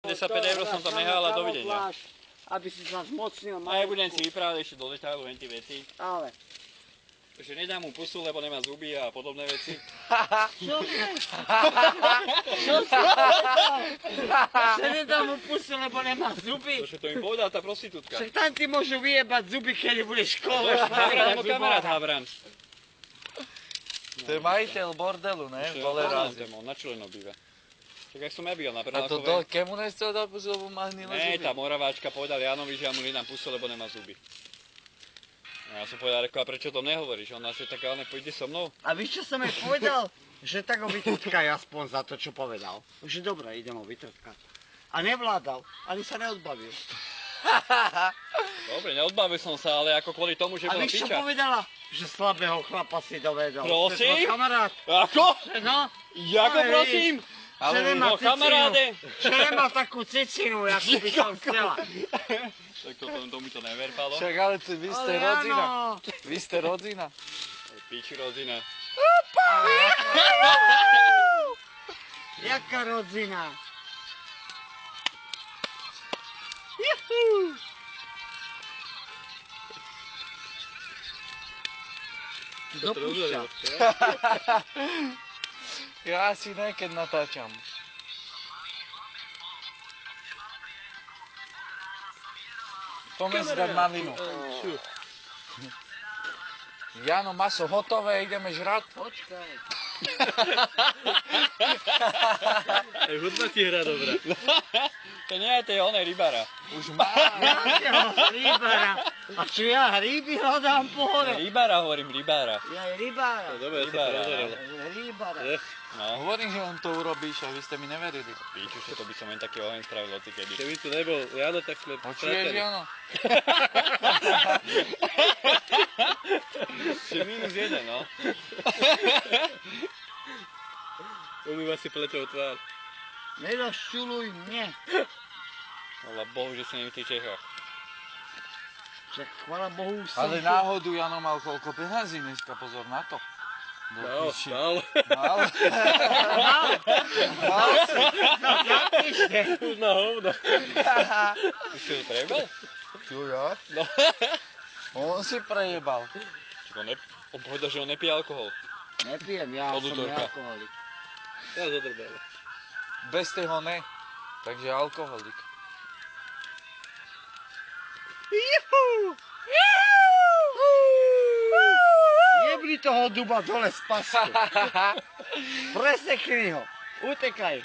10 € som tam nehal a dovidenia. Aby si sa zmocnil A ja budem si vyprávať ešte do detailu len tie veci. Ale. Takže nedám mu pusu, lebo nemá zuby a podobné veci. Čo si povedal? Že nedám mu pusu, lebo nemá zuby? To, čo to mi povedala tá prostitútka. Však tam ti môžu vyjebať zuby, keď budeš v škole. Havran, kamarát Havran. To je majiteľ bordelu, ne? Bolerázi. Na Čileno býva. Tak jak som ja býval na A to Brnákovej. kemu nechcel dať pusu, lebo má hnilé Ne, zuby? tá Moraváčka povedal Jánovi, že ja mu nedám pusu, lebo nemá zuby. A ja som povedal, a prečo to nehovoríš? Ona že taká, pôjde so mnou. A víš, čo som jej povedal? Že tak ho vytrtkaj aspoň za to, čo povedal. Že dobre, idem ho vytrtkať. A nevládal, ani sa neodbavil. Dobre, neodbavil som sa, ale ako kvôli tomu, že A bola víš, čo piča. povedala? Že slabého chlapa si dovedol. Prosím? To je tvoj kamarát. Ako? No, Jako No, prosím? že nemá No kamaráde. Že nemá takú cicinu, ako by som chcela. Tak to mi to never, Palo. Však ale vy ste Ale rodzina. áno. Vy ste rodzina. Piči rodzina. Jaká rodzina? Kto púšťa? Ja asi ne, keď natáčam. Poďme si dať malinu. Jano, maso hotové, ideme žrať. Počkaj. Hudba ti hra dobrá. To nie je tej onej rybára. Už má. Jakého rybára? A čo ja ryby hľadám po hore? Rybára hovorím, rybára. Ja je rybára. Dobre, ja sa prozoril. Rybára. No, Hovorím, že on to urobíš a vy ste mi neverili. píču, že to by som len taký oheň spravil odtykedy. Keby tu nebol Jano, tak sme Počuješ, Jano? Čiže -1, no. umýva si pleťou tvár. Nerozčuluj mne. Ale bohu, že si nie v tých Čechách. Však chvala Bohu som Ale tu. náhodu Jano mal koľko peniazí dneska, pozor na to. No, Mal. Zapíšte. na hovno. Ty si to prebol? Čo ja? No. On si prejebal. On povedal, že on nepije alkohol. Nepijem, ja Od som útorka. nealkoholik. Ja zadrbáva. Bez toho ne. Takže alkoholik. Jebni toho duba dole z pasku. Presekni ho. Utekaj.